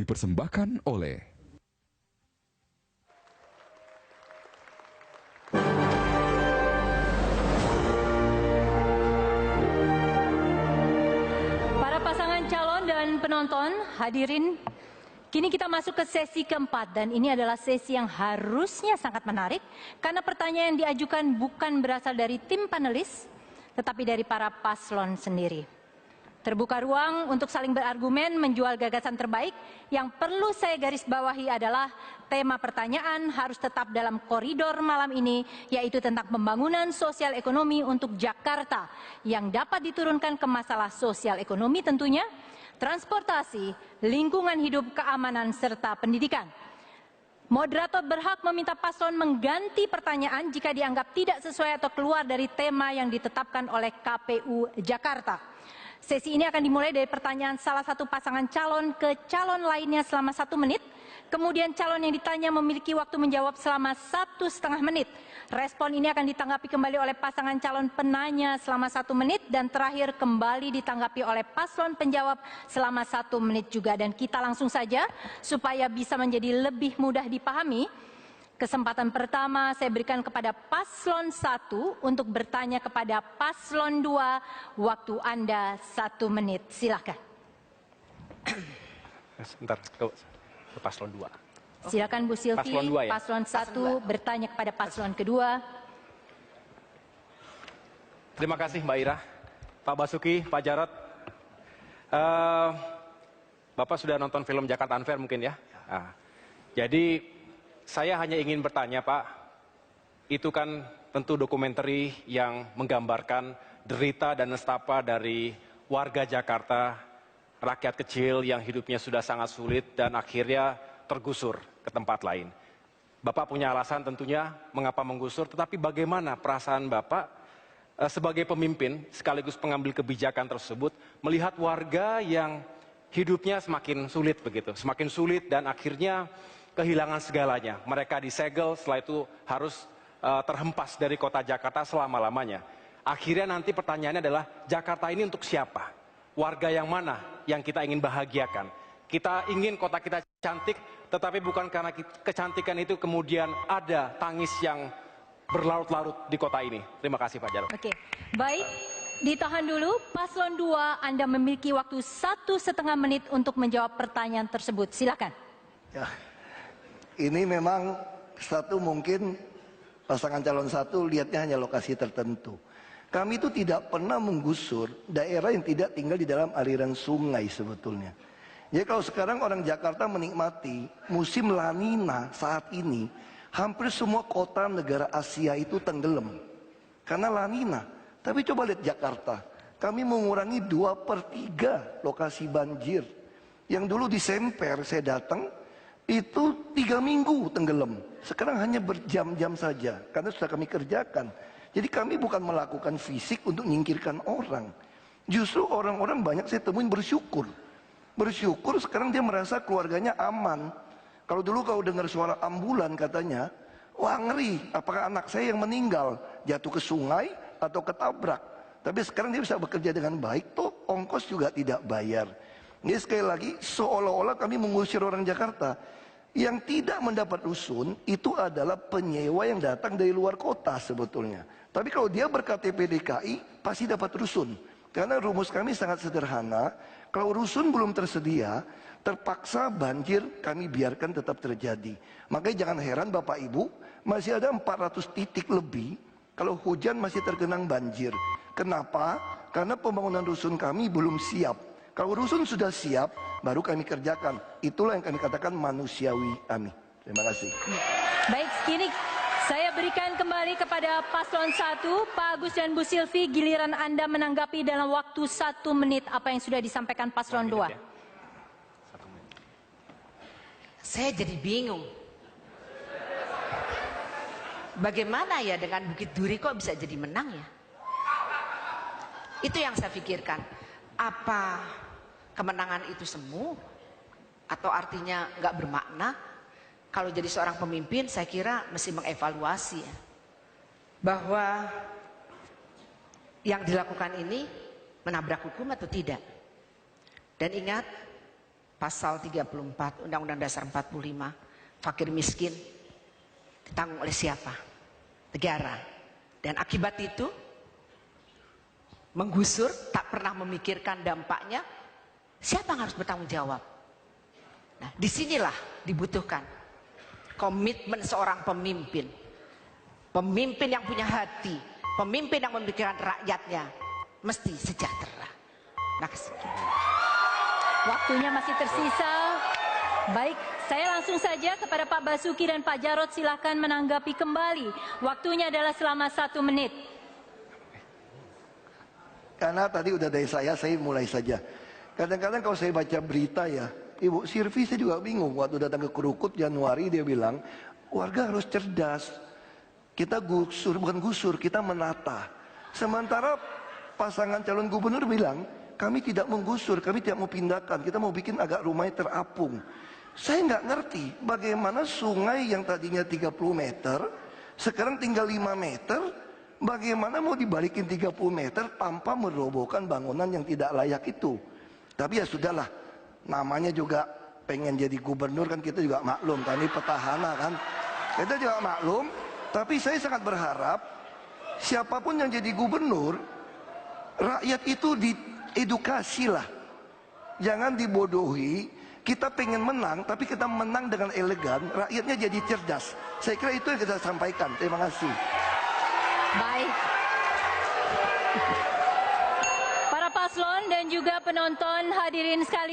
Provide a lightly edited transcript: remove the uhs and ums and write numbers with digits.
dipersembahkan oleh para pasangan calon dan penonton hadirin. Kini kita masuk ke sesi keempat dan ini adalah sesi yang harusnya sangat menarik karena pertanyaan yang diajukan bukan berasal dari tim panelis tetapi dari para paslon sendiri. Terbuka ruang untuk saling berargumen menjual gagasan terbaik. Yang perlu saya garis bawahi adalah tema pertanyaan harus tetap dalam koridor malam ini, yaitu tentang pembangunan sosial ekonomi untuk Jakarta yang dapat diturunkan ke masalah sosial ekonomi tentunya, transportasi, lingkungan hidup, keamanan, serta pendidikan. Moderator berhak meminta paslon mengganti pertanyaan jika dianggap tidak sesuai atau keluar dari tema yang ditetapkan oleh KPU Jakarta. Sesi ini akan dimulai dari pertanyaan salah satu pasangan calon ke calon lainnya selama 1 menit. Kemudian calon yang ditanya memiliki waktu menjawab selama 1,5 menit. Respon ini akan ditanggapi kembali oleh pasangan calon penanya selama 1 menit. Dan terakhir kembali ditanggapi oleh paslon penjawab selama 1 menit juga. Dan kita langsung saja supaya bisa menjadi lebih mudah dipahami. Kesempatan pertama saya berikan kepada paslon 1 untuk bertanya kepada paslon 2. Waktu Anda 1 menit. Silakan. Sebentar, ke paslon 2. Silakan Bu Silvi, Paslon 2 ya? paslon 1 bertanya kepada paslon kedua. Terima kasih Mbak Ira, Pak Basuki, Pak Jarod. Bapak sudah nonton film Jakarta Unfair mungkin ya? Jadi saya hanya ingin bertanya Pak, itu kan tentu dokumenter yang menggambarkan derita dan nestapa dari warga Jakarta, rakyat kecil yang hidupnya sudah sangat sulit dan akhirnya tergusur ke tempat lain. Bapak punya alasan tentunya mengapa menggusur, tetapi bagaimana perasaan Bapak sebagai pemimpin sekaligus pengambil kebijakan tersebut melihat warga yang hidupnya semakin sulit begitu, semakin sulit dan akhirnya kehilangan segalanya. Mereka disegel, setelah itu harus terhempas dari kota Jakarta selama-lamanya. Akhirnya nanti pertanyaannya adalah, Jakarta ini untuk siapa? Warga yang mana yang kita ingin bahagiakan? Kita ingin kota kita cantik, tetapi bukan karena kecantikan itu kemudian ada tangis yang berlarut-larut di kota ini. Terima kasih Pak Jarod. Oke, baik. Ditahan dulu, paslon 2 Anda memiliki waktu 1,5 menit untuk menjawab pertanyaan tersebut. Silakan. Ya. Ini memang mungkin pasangan calon 1 lihatnya hanya lokasi tertentu. Kami itu tidak pernah menggusur daerah yang tidak tinggal di dalam aliran sungai sebetulnya. Jadi kalau sekarang orang Jakarta menikmati musim La Nina saat ini, hampir semua kota negara Asia itu tenggelam karena La Nina. Tapi coba lihat Jakarta, kami mengurangi 2/3 lokasi banjir. Yang dulu di Semper saya datang, itu 3 minggu tenggelam. Sekarang hanya berjam-jam saja karena sudah kami kerjakan. Jadi kami bukan melakukan fisik untuk menyingkirkan orang. Justru orang-orang banyak saya temuin bersyukur. Bersyukur sekarang dia merasa keluarganya aman. Kalau dulu kau dengar suara ambulan katanya, wah ngeri, apakah anak saya yang meninggal jatuh ke sungai atau ketabrak. Tapi sekarang dia bisa bekerja dengan baik, toh ongkos juga tidak bayar. Jadi sekali lagi seolah-olah kami mengusir orang Jakarta. Yang tidak mendapat rusun itu adalah penyewa yang datang dari luar kota sebetulnya. Tapi kalau dia berKTP DKI pasti dapat rusun. Karena rumus kami sangat sederhana. Kalau rusun belum tersedia, terpaksa banjir kami biarkan tetap terjadi. Makanya jangan heran Bapak Ibu, masih ada 400 titik lebih kalau hujan masih tergenang banjir. Kenapa? Karena pembangunan rusun kami belum siap. Kalau rusun sudah siap, baru kami kerjakan. Itulah yang kami katakan manusiawi kami. Terima kasih. Baik, kini saya berikan kembali kepada paslon 1, Pak Agus dan Bu Silvi. Giliran Anda menanggapi dalam waktu 1 menit apa yang sudah disampaikan paslon 2. Saya jadi bingung. Bagaimana ya dengan Bukit Duri kok bisa jadi menang ya? Itu yang saya pikirkan. Apa kemenangan itu semu? Atau artinya nggak bermakna? Kalau jadi seorang pemimpin saya kira mesti mengevaluasi ya. Bahwa yang dilakukan ini menabrak hukum atau tidak. Dan ingat, pasal 34 Undang-Undang Dasar 45, fakir miskin ditanggung oleh siapa? Negara. Dan akibat itu menggusur, tak pernah memikirkan dampaknya, siapa yang harus bertanggung jawab? Nah, disinilah dibutuhkan komitmen seorang pemimpin. Pemimpin yang punya hati, pemimpin yang memikirkan rakyatnya, mesti sejahtera. Nah, Waktunya masih tersisa. Baik, saya langsung saja kepada Pak Basuki dan Pak Jarod, silahkan menanggapi kembali. Waktunya adalah selama 1 menit. Karena tadi udah dari saya mulai saja. Kadang-kadang kalau saya baca berita ya, Ibu Sirvi saya juga bingung. Waktu datang ke Krukut Januari dia bilang, warga harus cerdas. Kita gusur, bukan gusur, kita menata. Sementara pasangan calon gubernur bilang, kami tidak menggusur, kami tidak mau pindahkan, kita mau bikin agak rumahnya terapung. Saya nggak ngerti bagaimana sungai yang tadinya 30 meter, sekarang tinggal 5 meter, bagaimana mau dibalikin 30 meter tanpa merobohkan bangunan yang tidak layak itu. Tapi ya sudahlah, namanya juga pengen jadi gubernur kan, kita juga maklum, kan ini petahana kan. Kita juga maklum, tapi saya sangat berharap siapapun yang jadi gubernur, rakyat itu diedukasi lah. Jangan dibodohi, kita pengen menang, tapi kita menang dengan elegan, rakyatnya jadi cerdas. Saya kira itu yang kita sampaikan. Terima kasih. Baik. Para paslon dan juga penonton hadirin sekalian.